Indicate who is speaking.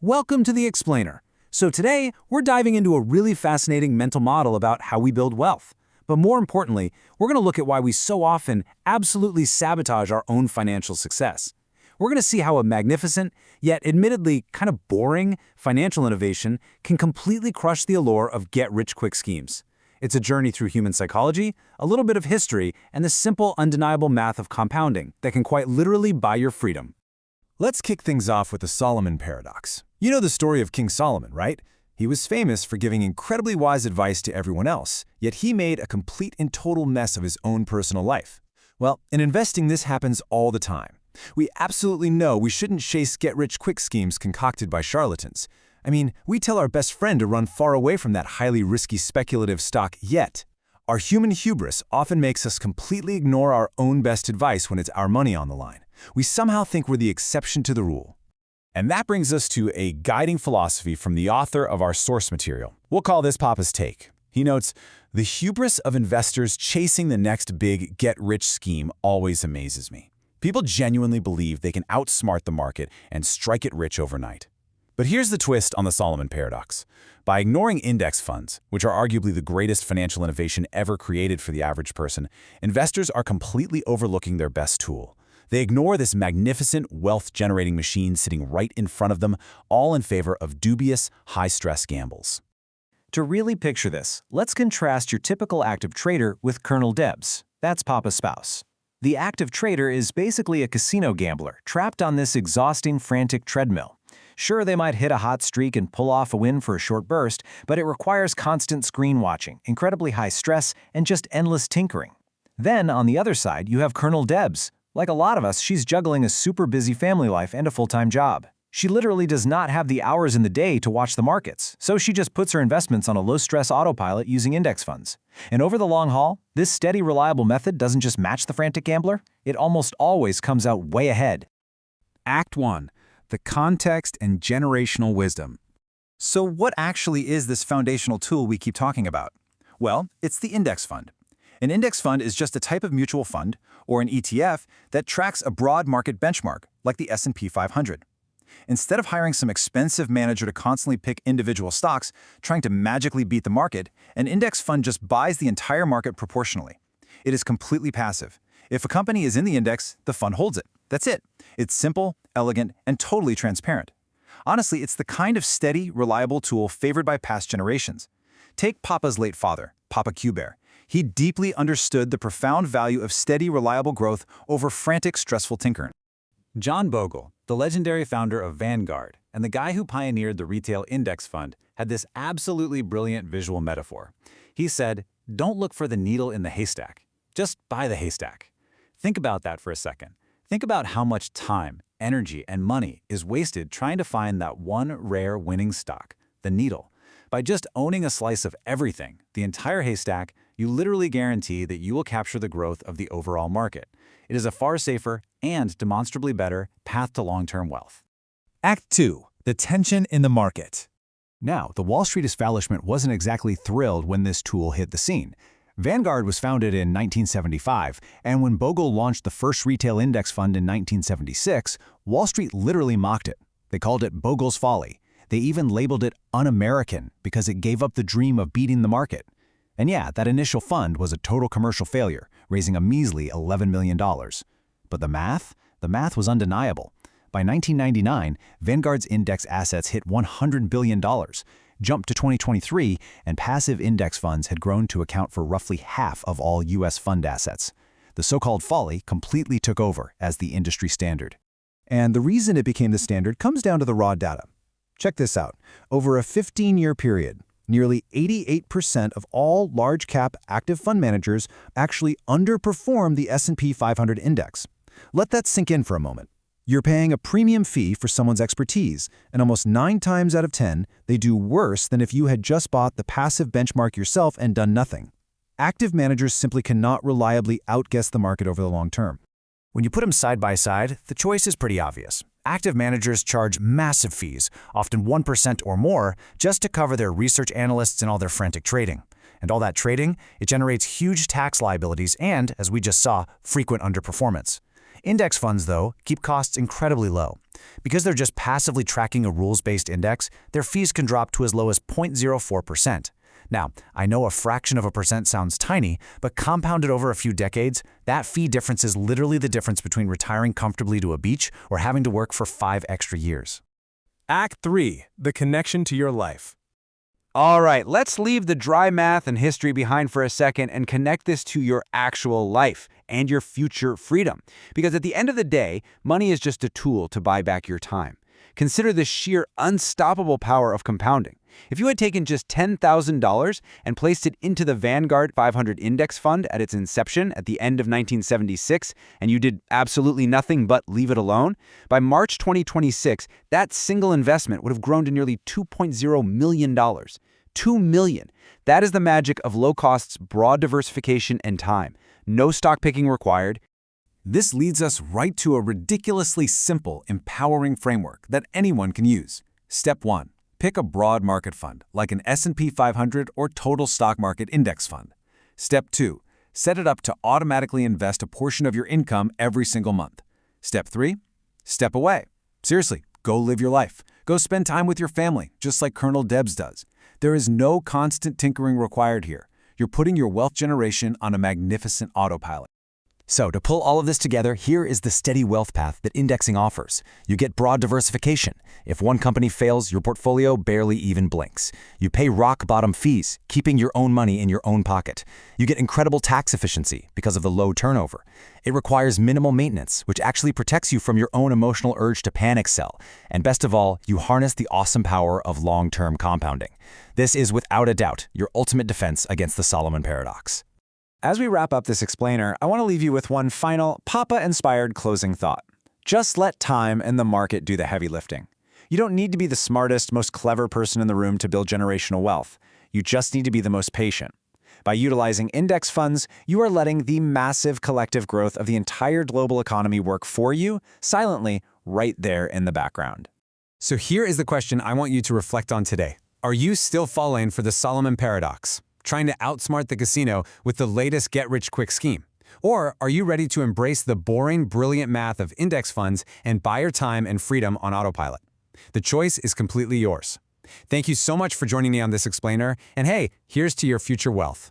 Speaker 1: Welcome to The Explainer. So today, we're diving into a really fascinating mental model about how we build wealth. But more importantly, we're going to look at why we so often absolutely sabotage our own financial success. We're going to see how a magnificent, yet admittedly kind of boring, financial innovation can completely crush the allure of get-rich-quick schemes. It's a journey through human psychology, a little bit of history, and the simple, undeniable math of compounding that can quite literally buy your freedom.
Speaker 2: Let's kick things off with the Solomon paradox. You know the story of King Solomon, right? He was famous for giving incredibly wise advice to everyone else, yet he made a complete and total mess of his own personal life. Well, in investing, this happens all the time. We absolutely know we shouldn't chase get-rich-quick schemes concocted by charlatans. I mean, we tell our best friend to run far away from that highly risky speculative stock, yet our human hubris often makes us completely ignore our own best advice when it's our money on the line. We somehow think we're the exception to the rule. And that brings us to a guiding philosophy from the author of our source material. We'll call this Papa's take. He notes, "The hubris of investors chasing the next big get-rich scheme always amazes me. People genuinely believe they can outsmart the market and strike it rich overnight." But here's the twist on the Solomon paradox. By ignoring index funds, which are arguably the greatest financial innovation ever created for the average person, investors are completely overlooking their best tool. They ignore this magnificent wealth-generating machine sitting right in front of them, all in favor of dubious, high-stress gambles.
Speaker 3: To really picture this, let's contrast your typical active trader with Colonel Debs. That's Papa's spouse. The active trader is basically a casino gambler trapped on this exhausting, frantic treadmill. Sure, they might hit a hot streak and pull off a win for a short burst, but it requires constant screen watching, incredibly high stress, and just endless tinkering. Then, on the other side, you have Colonel Debs. Like a lot of us, she's juggling a super busy family life and a full-time job. She literally does not have the hours in the day to watch the markets, so she just puts her investments on a low-stress autopilot using index funds. And over the long haul, this steady, reliable method doesn't just match the frantic gambler, it almost always comes out way ahead.
Speaker 1: Act 1. The context and generational wisdom.
Speaker 4: So what actually is this foundational tool we keep talking about? Well, it's the index fund. An index fund is just a type of mutual fund, or an ETF, that tracks a broad market benchmark, like the S&P 500. Instead of hiring some expensive manager to constantly pick individual stocks, trying to magically beat the market, an index fund just buys the entire market proportionally. It is completely passive. If a company is in the index, the fund holds it. That's it. It's simple, elegant, and totally transparent. Honestly, it's the kind of steady, reliable tool favored by past generations. Take Papa's late father, Papa Q-Bear. He deeply understood the profound value of steady, reliable growth over frantic, stressful tinkering.
Speaker 1: John Bogle, the legendary founder of Vanguard and the guy who pioneered the retail index fund, had this absolutely brilliant visual metaphor. He said, "Don't look for the needle in the haystack. Just buy the haystack." Think about that for a second. Think about how much time, energy, and money is wasted trying to find that one rare winning stock, the needle. By just owning a slice of everything, the entire haystack, you literally guarantee that you will capture the growth of the overall market. It is a far safer and demonstrably better path to long-term wealth.
Speaker 2: Act 2. The tension in the market.
Speaker 5: Now, the Wall Street establishment wasn't exactly thrilled when this tool hit the scene. Vanguard was founded in 1975, and when Bogle launched the first retail index fund in 1976, Wall Street literally mocked it. They called it Bogle's folly. They even labeled it un-American because it gave up the dream of beating the market. And yeah, that initial fund was a total commercial failure, raising a measly $11 million. But the math was undeniable. By 1999, Vanguard's index assets hit $100 billion, jumped to 2023, and passive index funds had grown to account for roughly half of all U.S. fund assets. The so-called folly completely took over as the industry standard.
Speaker 4: And the reason it became the standard comes down to the raw data. Check this out. Over a 15-year period, nearly 88% of all large-cap active fund managers actually underperform the S&P 500 index. Let that sink in for a moment. You're paying a premium fee for someone's expertise, and almost 9 times out of 10, they do worse than if you had just bought the passive benchmark yourself and done nothing. Active managers simply cannot reliably outguess the market over the long term.
Speaker 5: When you put them side by side, the choice is pretty obvious. Active managers charge massive fees, often 1% or more, just to cover their research analysts and all their frantic trading. And all that trading, it generates huge tax liabilities and, as we just saw, frequent underperformance. Index funds, though, keep costs incredibly low. Because they're just passively tracking a rules-based index, their fees can drop to as low as 0.04%. Now, I know a fraction of a percent sounds tiny, but compounded over a few decades, that fee difference is literally the difference between retiring comfortably to a beach or having to work for 5 extra years.
Speaker 2: Act 3. The connection to your life.
Speaker 3: All right, let's leave the dry math and history behind for a second and connect this to your actual life and your future freedom. Because at the end of the day, money is just a tool to buy back your time. Consider the sheer unstoppable power of compounding. If you had taken just $10,000 and placed it into the Vanguard 500 index fund at its inception at the end of 1976, and you did absolutely nothing but leave it alone, by March 2026, that single investment would have grown to nearly $2.0 million. $2 million. That is the magic of low costs, broad diversification, and time. No stock picking required.
Speaker 1: This leads us right to a ridiculously simple, empowering framework that anyone can use. Step 1. Pick a broad market fund, like an S&P 500 or total stock market index fund. Step 2. Set it up to automatically invest a portion of your income every single month. Step 3. Step away. Seriously, go live your life. Go spend time with your family, just like Colonel Debs does. There is no constant tinkering required here. You're putting your wealth generation on a magnificent autopilot.
Speaker 5: So, to pull all of this together, here is the steady wealth path that indexing offers. You get broad diversification. If one company fails, your portfolio barely even blinks. You pay rock-bottom fees, keeping your own money in your own pocket. You get incredible tax efficiency because of the low turnover. It requires minimal maintenance, which actually protects you from your own emotional urge to panic sell. And best of all, you harness the awesome power of long-term compounding. This is, without a doubt, your ultimate defense against the Solomon paradox.
Speaker 3: As we wrap up this explainer, I want to leave you with one final Papa-inspired closing thought. Just let time and the market do the heavy lifting. You don't need to be the smartest, most clever person in the room to build generational wealth. You just need to be the most patient. By utilizing index funds, you are letting the massive collective growth of the entire global economy work for you, silently, right there in the background.
Speaker 1: So here is the question I want you to reflect on today. Are you still falling for the Solomon paradox, trying to outsmart the casino with the latest get-rich-quick scheme? Or are you ready to embrace the boring, brilliant math of index funds and buy your time and freedom on autopilot? The choice is completely yours. Thank you so much for joining me on this explainer, and hey, here's to your future wealth.